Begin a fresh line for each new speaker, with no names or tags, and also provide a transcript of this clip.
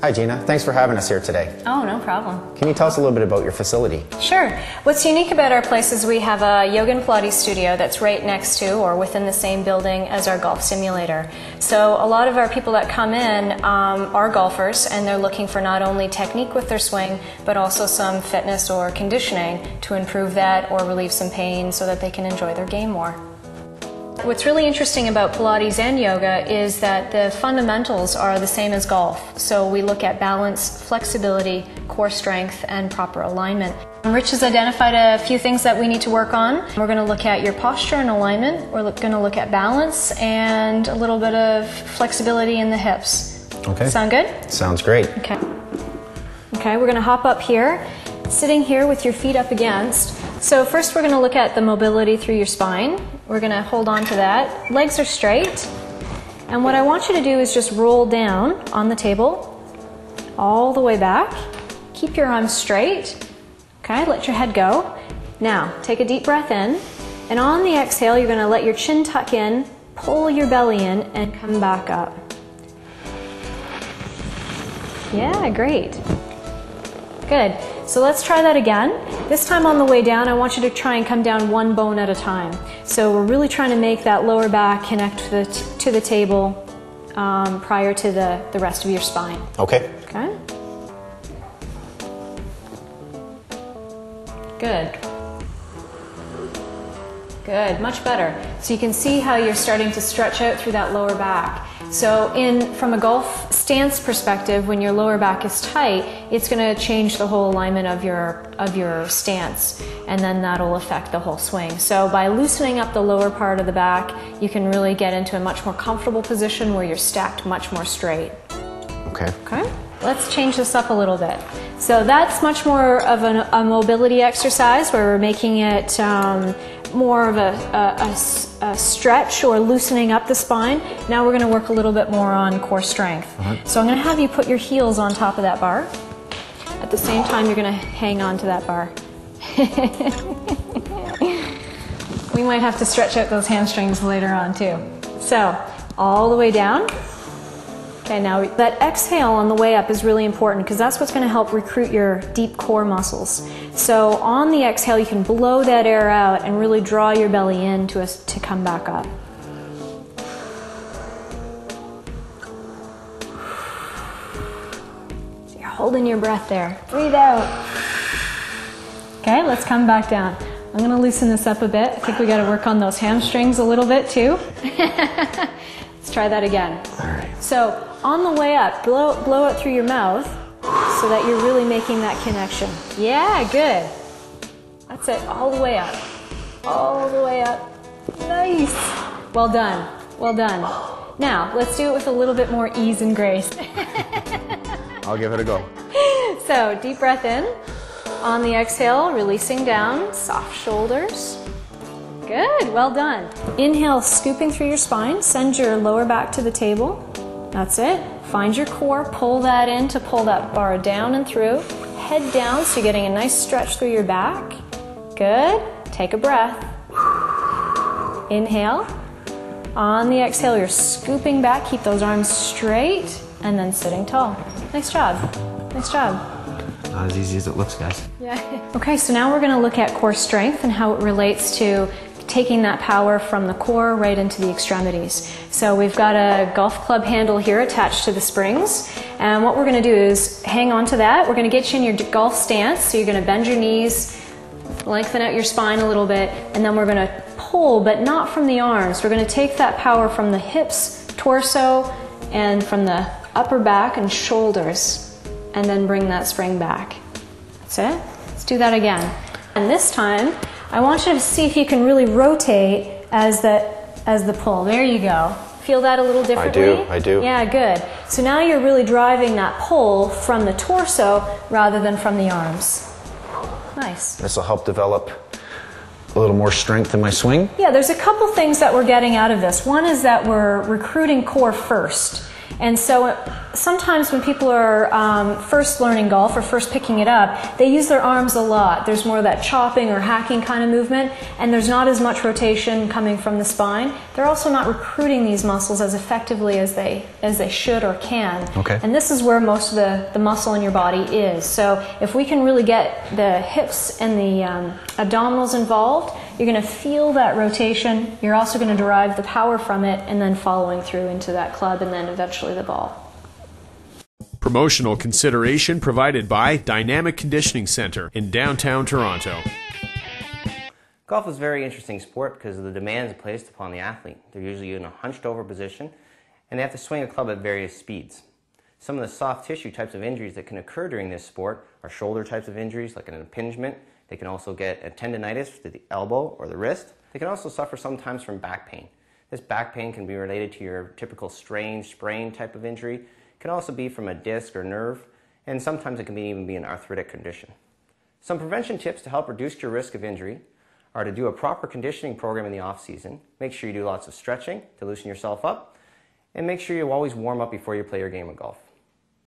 Hi Gina, thanks for having us here today.
Oh, no problem.
Can you tell us a little bit about your facility?
Sure. What's unique about our place is we have a yoga and Pilates studio that's right next to or within the same building as our golf simulator. So a lot of our people that come in are golfers, and they're looking for not only technique with their swing, but also some fitness or conditioning to improve that or relieve some pain so that they can enjoy their game more. What's really interesting about Pilates and yoga is that the fundamentals are the same as golf. So we look at balance, flexibility, core strength, and proper alignment. Rich has identified a few things that we need to work on. We're going to look at your posture and alignment. We're going to look at balance and a little bit of flexibility in the hips.
Okay.
Sound good?
Sounds great.
Okay. Okay, we're going to hop up here, sitting here with your feet up against. So first we're going to look at the mobility through your spine. We're going to hold on to that. Legs are straight. And what I want you to do is just roll down on the table, all the way back. Keep your arms straight. Okay, let your head go. Now, take a deep breath in. And on the exhale, you're going to let your chin tuck in, pull your belly in, and come back up. Yeah, great. Good. So let's try that again. This time on the way down, I want you to try and come down one bone at a time. So we're really trying to make that lower back connect to the table prior to the rest of your spine.
Okay.
Okay. Good. Good, much better. So you can see how you're starting to stretch out through that lower back. So from a golf stance perspective, when your lower back is tight, it's going to change the whole alignment of your stance, and then that'll affect the whole swing. So by loosening up the lower part of the back, you can really get into a much more comfortable position where you're stacked much more straight.
Okay.
Okay. Let's change this up a little bit. So that's much more of a mobility exercise where we're making it more of a stretch or loosening up the spine. Now we're going to work a little bit more on core strength. So I'm going to have you put your heels on top of that bar. At the same time, you're going to hang on to that bar. We might have to stretch out those hamstrings later on too. So all the way down. Okay, now that exhale on the way up is really important because that's what's going to help recruit your deep core muscles. So on the exhale, you can blow that air out and really draw your belly in to come back up. So you're holding your breath there. Breathe out. Okay, let's come back down. I'm going to loosen this up a bit. I think we got to work on those hamstrings a little bit too. Let's try that again.
All right.
So on the way up, blow it through your mouth so that you're really making that connection. Yeah, good. That's it, all the way up. All the way up. Nice. Well done. Well done. Now, let's do it with a little bit more ease and grace.
I'll give it a go.
So, deep breath in. On the exhale, releasing down, soft shoulders. Good, well done. Inhale, scooping through your spine. Send your lower back to the table. That's it. Find your core, pull that in to pull that bar down and through. Head down so you're getting a nice stretch through your back. Good. Take a breath. Inhale. On the exhale, you're scooping back. Keep those arms straight and then sitting tall. Nice job. Nice job.
Not as easy as it looks, guys.
Yeah. Okay, so now we're going to look at core strength and how it relates to taking that power from the core right into the extremities. So we've got a golf club handle here attached to the springs, and what we're going to do is hang on to that. We're going to get you in your golf stance, so you're going to bend your knees, lengthen out your spine a little bit, and then we're going to pull, but not from the arms. We're going to take that power from the hips, torso, and from the upper back and shoulders, and then bring that spring back. That's it. Let's do that again. And this time, I want you to see if you can really rotate as the pull. There you go. Feel that a little differently?
I do.
Yeah, good. So now you're really driving that pull from the torso rather than from the arms. Nice.
This will help develop a little more strength in my swing?
Yeah, there's a couple things that we're getting out of this. One is that we're recruiting core first. And so sometimes when people are first learning golf or first picking it up, they use their arms a lot. There's more of that chopping or hacking kind of movement, and there's not as much rotation coming from the spine. They're also not recruiting these muscles as effectively as they should or can.
Okay.
And this is where most of the muscle in your body is. So if we can really get the hips and the abdominals involved, you're going to feel that rotation. You're also going to derive the power from it, and then following through into that club and then eventually the ball.
Promotional consideration provided by Dynamic Conditioning Center in downtown Toronto.
Golf is a very interesting sport because of the demands placed upon the athlete. They're usually in a hunched over position, and they have to swing a club at various speeds. Some of the soft tissue types of injuries that can occur during this sport are shoulder types of injuries like an impingement. They can also get a tendonitis to the elbow or the wrist. They can also suffer sometimes from back pain. This back pain can be related to your typical strain, sprain type of injury. It can also be from a disc or nerve, and sometimes it can even be an arthritic condition. Some prevention tips to help reduce your risk of injury are to do a proper conditioning program in the off season. Make sure you do lots of stretching to loosen yourself up, and make sure you always warm up before you play your game of golf.